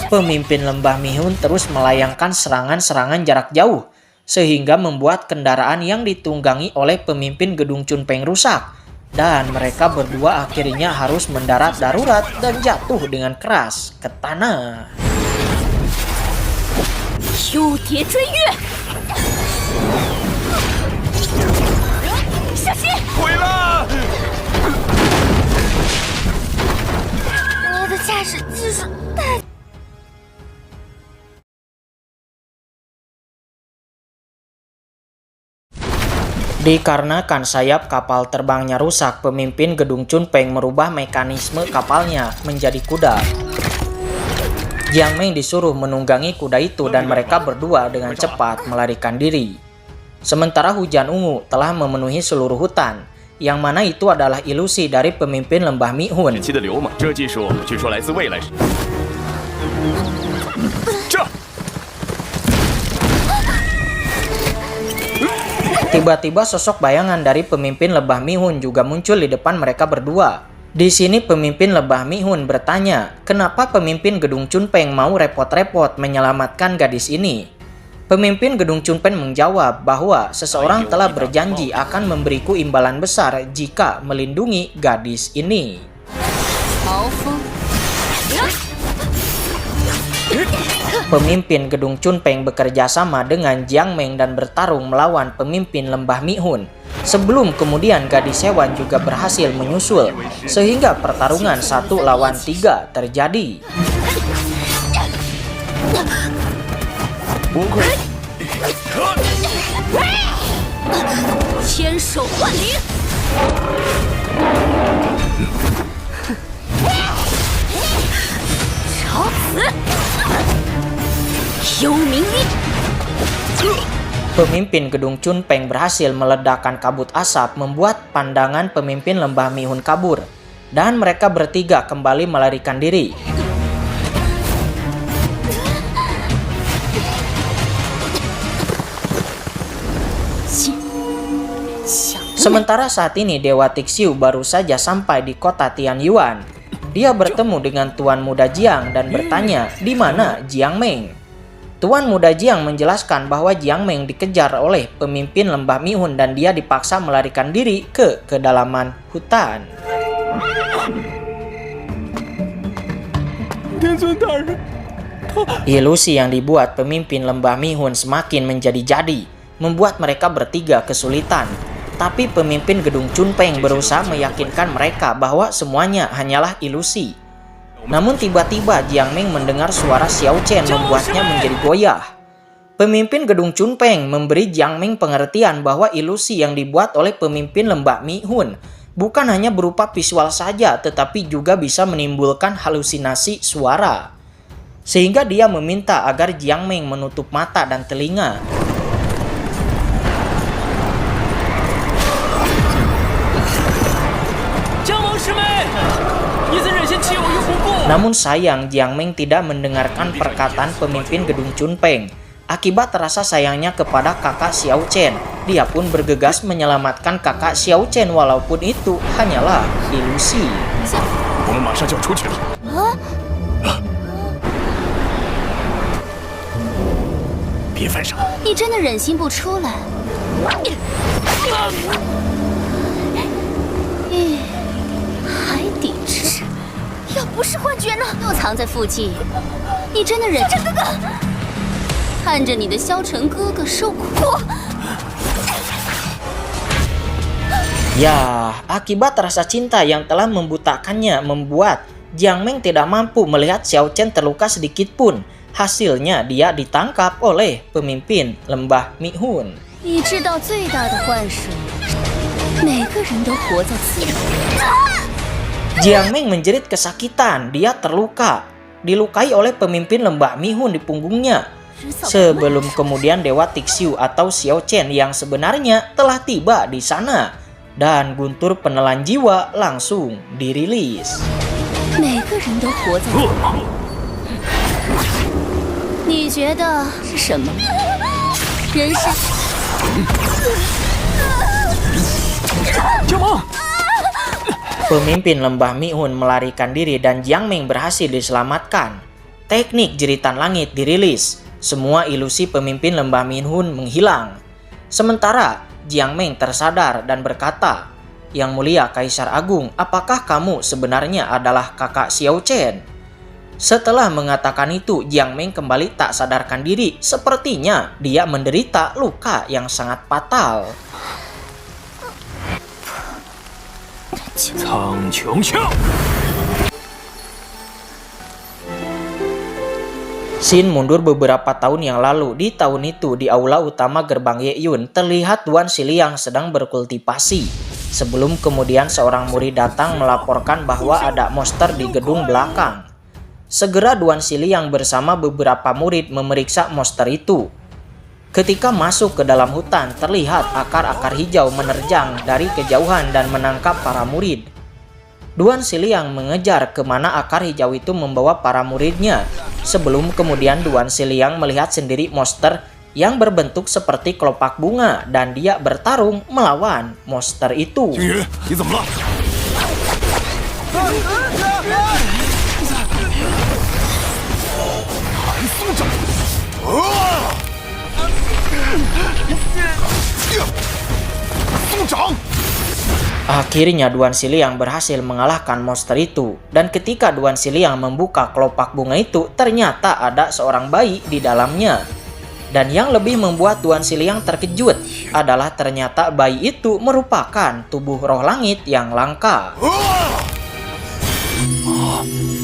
Pemimpin lembah Mihun terus melayangkan serangan-serangan jarak jauh, sehingga membuat kendaraan yang ditunggangi oleh pemimpin Gedung Chunpeng rusak, dan mereka berdua akhirnya harus mendarat darurat dan jatuh dengan keras ke tanah. 幽蝶追月，小心！毁了！我的驾驶技术太…… Dikarenakan sayap kapal terbangnya rusak, pemimpin Gedung Chunpeng merubah mekanisme kapalnya menjadi kuda. Jiang Meng disuruh menunggangi kuda itu dan mereka berdua dengan cepat melarikan diri. Sementara hujan ungu telah memenuhi seluruh hutan, yang mana itu adalah ilusi dari pemimpin lembah Mihun. Tiba-tiba sosok bayangan dari pemimpin lembah Mihun juga muncul di depan mereka berdua. Di sini pemimpin lembah Mihun bertanya, kenapa pemimpin Gedung Chunpeng mau repot-repot menyelamatkan gadis ini? Pemimpin Gedung Chunpeng menjawab bahwa seseorang telah berjanji akan memberiku imbalan besar jika melindungi gadis ini. Pemimpin Gedung Chunpeng bekerja sama dengan Jiang Meng dan bertarung melawan pemimpin lembah Mihun. Sebelum kemudian gadis hewan juga berhasil menyusul, sehingga pertarungan 1 lawan 3 terjadi. Pemimpin Gedung Chunpeng berhasil meledakkan kabut asap membuat pandangan pemimpin lembah Mihun kabur, dan mereka bertiga kembali melarikan diri. Sementara saat ini Dewa Tixiu baru saja sampai di kota Tianyuan. Dia bertemu dengan Tuan Muda Jiang dan bertanya di mana Jiang Meng. Tuan Muda Jiang menjelaskan bahwa Jiang Meng dikejar oleh pemimpin lembah Mihun dan dia dipaksa melarikan diri ke kedalaman hutan. Ilusi yang dibuat pemimpin lembah Mihun semakin menjadi-jadi, membuat mereka bertiga kesulitan. Tapi pemimpin Gedung Chunpeng berusaha meyakinkan mereka bahwa semuanya hanyalah ilusi. Namun tiba-tiba Jiang Meng mendengar suara Xiao Chen membuatnya menjadi goyah. Pemimpin Gedung Chunpeng memberi Jiang Meng pengertian bahwa ilusi yang dibuat oleh pemimpin lembah Mihun bukan hanya berupa visual saja, tetapi juga bisa menimbulkan halusinasi suara. Sehingga dia meminta agar Jiang Meng menutup mata dan telinga. Namun sayang, Jiang Meng tidak mendengarkan perkataan pemimpin Gedung Chunpeng. Akibat rasa sayangnya kepada kakak Xiao Chen, dia pun bergegas menyelamatkan kakak Xiao Chen walaupun itu hanyalah ilusi. Ya, akibat rasa cinta yang telah membutakannya membuat Jiang Meng tidak mampu melihat Xiao Chen terluka sedikit pun. Hasilnya dia ditangkap oleh pemimpin lembah Mihun. Jiang Meng menjerit kesakitan, dia terluka, dilukai oleh pemimpin lembah Mihun di punggungnya. Sebelum kemudian Dewa Tixiu atau Xiao Chen yang sebenarnya telah tiba di sana, dan guntur penelan jiwa langsung dirilis. Pemimpin lembah Mihun melarikan diri dan Jiang Meng berhasil diselamatkan. teknik jeritan langit dirilis. Semua ilusi pemimpin lembah Minhun menghilang. Sementara Jiang Meng tersadar dan berkata, "Yang mulia Kaisar Agung, apakah kamu sebenarnya adalah kakak Xiao Chen?" Setelah mengatakan itu, Jiang Meng kembali tak sadarkan diri. Sepertinya dia menderita luka yang sangat fatal. Cang Qiongqiu. Xin mundur beberapa tahun yang lalu. Di tahun itu, di aula utama gerbang Yeyun, terlihat Duan Xiliang sedang berkultivasi. Sebelum kemudian seorang murid datang melaporkan bahwa ada monster di gedung belakang. Segera Duan Xiliang bersama beberapa murid memeriksa monster itu. Ketika masuk ke dalam hutan, terlihat akar-akar hijau menerjang dari kejauhan dan menangkap para murid. Duan Xiliang mengejar kemana akar hijau itu membawa para muridnya. Sebelum kemudian Duan Xiliang melihat sendiri monster yang berbentuk seperti kelopak bunga dan dia bertarung melawan monster itu. Akhirnya Duan Xiliang berhasil mengalahkan monster itu. Dan ketika Duan Xiliang membuka kelopak bunga itu, ternyata ada seorang bayi di dalamnya. Dan yang lebih membuat Duan Xiliang terkejut adalah ternyata bayi itu merupakan tubuh roh langit yang langka.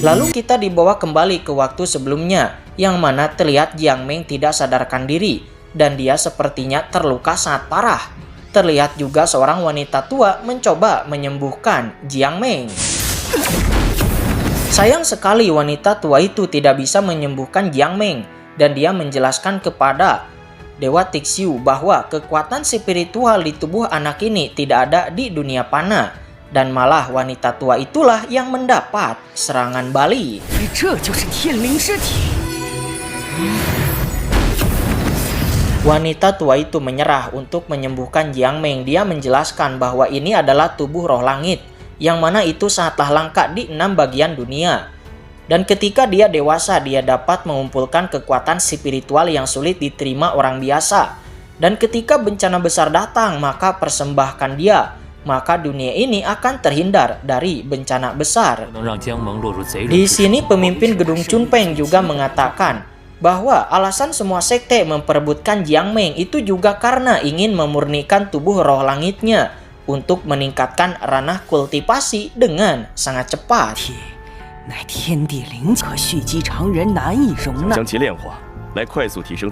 Lalu kita dibawa kembali ke waktu sebelumnya, yang mana terlihat Jiang Meng tidak sadarkan diri dan dia sepertinya terluka sangat parah. Terlihat juga seorang wanita tua mencoba menyembuhkan Jiang Meng. Sayang sekali wanita tua itu tidak bisa menyembuhkan Jiang Meng dan dia menjelaskan kepada Dewa Tixiu bahwa kekuatan spiritual di tubuh anak ini tidak ada di dunia panah. Dan malah wanita tua itulah yang mendapat serangan balik. Wanita tua itu menyerah untuk menyembuhkan Jiang Meng. Dia menjelaskan bahwa ini adalah tubuh roh langit, yang mana itu sangatlah langka di 6 bagian dunia. Dan ketika dia dewasa, dia dapat mengumpulkan kekuatan spiritual yang sulit diterima orang biasa. Dan ketika bencana besar datang, maka persembahkan dia. Maka dunia ini akan terhindar dari bencana besar. Di sini pemimpin gedung Chunpeng juga mengatakan bahwa alasan semua sekte memperebutkan Jiang Meng itu juga karena ingin memurnikan tubuh roh langitnya untuk meningkatkan ranah kultivasi dengan sangat cepat.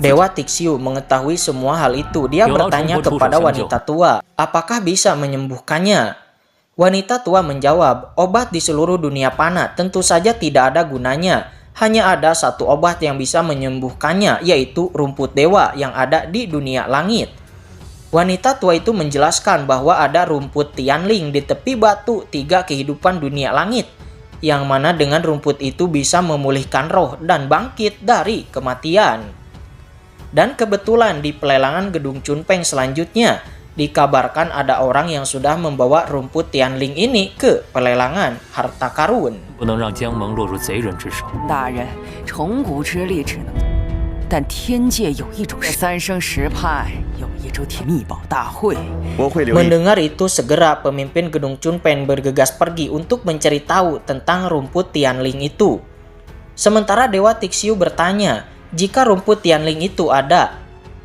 Dewa Tixiu mengetahui semua hal itu. Dia bertanya kepada wanita tua, apakah bisa menyembuhkannya? Wanita tua menjawab, obat di seluruh dunia panah tentu saja tidak ada gunanya. Hanya ada satu obat yang bisa menyembuhkannya, yaitu rumput dewa yang ada di dunia langit. Wanita tua itu menjelaskan bahwa ada rumput Tianling di tepi batu 3 kehidupan dunia langit, yang mana dengan rumput itu bisa memulihkan roh dan bangkit dari kematian. Dan kebetulan di pelelangan gedung Chunpeng selanjutnya, dikabarkan ada orang yang sudah membawa rumput Tianling ini ke pelelangan harta karun. Mendengar itu, segera pemimpin gedung Chunpeng bergegas pergi untuk mencari tahu tentang rumput Tianling itu. Sementara Dewa Tixiu bertanya, jika rumput Tianling itu ada,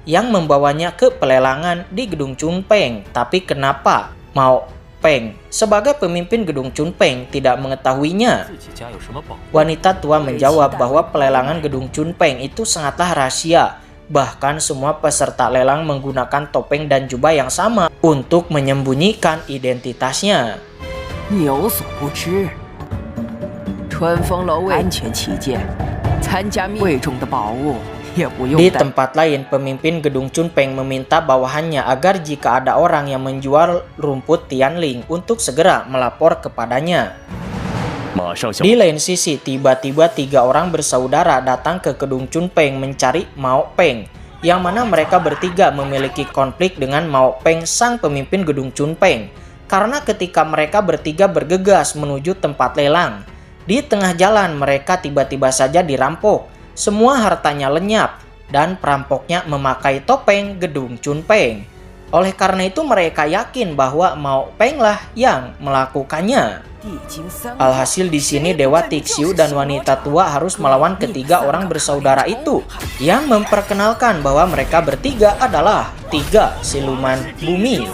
yang membawanya ke pelelangan di gedung Chunpeng, tapi kenapa Mao Peng sebagai pemimpin gedung Chunpeng tidak mengetahuinya? Wanita tua menjawab bahwa pelelangan gedung Chunpeng itu sangatlah rahasia. Bahkan semua peserta lelang menggunakan topeng dan jubah yang sama untuk menyembunyikan identitasnya. Di tempat lain, pemimpin gedung Chunpeng meminta bawahannya agar jika ada orang yang menjual rumput Tianling untuk segera melapor kepadanya. Di lain sisi, tiba-tiba 3 orang bersaudara datang ke gedung Chunpeng mencari Mao Peng, yang mana mereka bertiga memiliki konflik dengan Mao Peng, sang pemimpin gedung Chunpeng, karena ketika mereka bertiga bergegas menuju tempat lelang, Di tengah jalan mereka tiba-tiba saja dirampok. Semua hartanya lenyap dan perampoknya memakai topeng gedung Chunpeng. Oleh karena itu mereka yakin bahwa Mao Peng lah yang melakukannya. Alhasil di sini Dewa Tixiu dan wanita tua harus melawan ketiga orang bersaudara itu yang memperkenalkan bahwa mereka bertiga adalah tiga siluman bumi.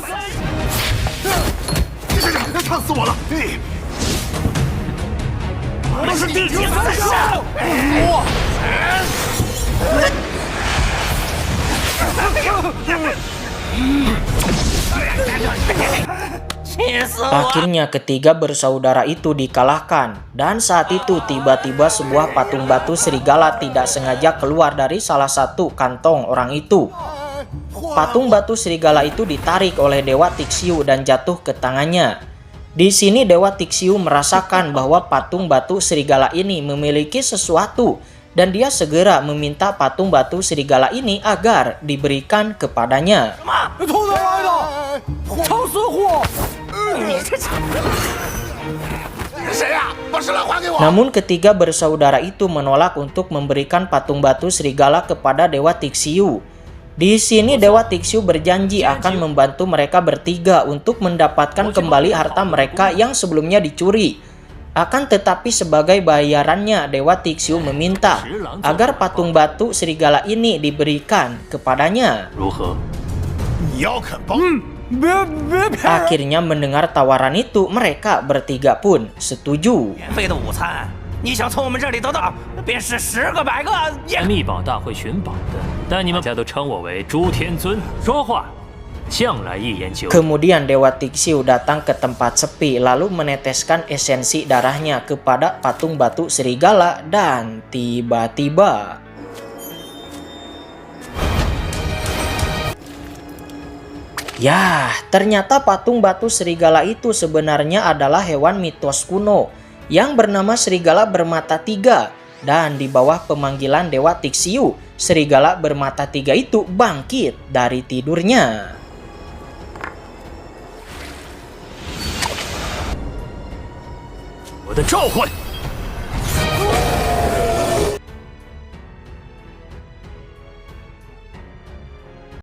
Akhirnya ketiga bersaudara itu dikalahkan, dan saat itu tiba-tiba sebuah patung batu serigala tidak sengaja keluar dari salah satu kantong orang itu. Patung batu serigala itu ditarik oleh Dewa Tixiu dan jatuh ke tangannya. Di sini Dewa Tixiu merasakan bahwa patung batu serigala ini memiliki sesuatu, dan dia segera meminta patung batu serigala ini agar diberikan kepadanya. Namun ketiga bersaudara itu menolak untuk memberikan patung batu serigala kepada Dewa Tixiu. Di sini Dewa Tixiu berjanji akan membantu mereka bertiga untuk mendapatkan kembali harta mereka yang sebelumnya dicuri. Akan tetapi sebagai bayarannya Dewa Tixiu meminta agar patung batu serigala ini diberikan kepadanya. Akhirnya mendengar tawaran itu, mereka bertiga pun setuju. Kemudian Dewa Tixiu datang ke tempat sepi lalu meneteskan esensi darahnya kepada patung batu serigala dan tiba-tiba ya, ternyata patung batu serigala itu sebenarnya adalah hewan mitos kuno yang bernama serigala bermata tiga. Dan di bawah pemanggilan Dewa Tixiu, serigala bermata tiga itu bangkit dari tidurnya.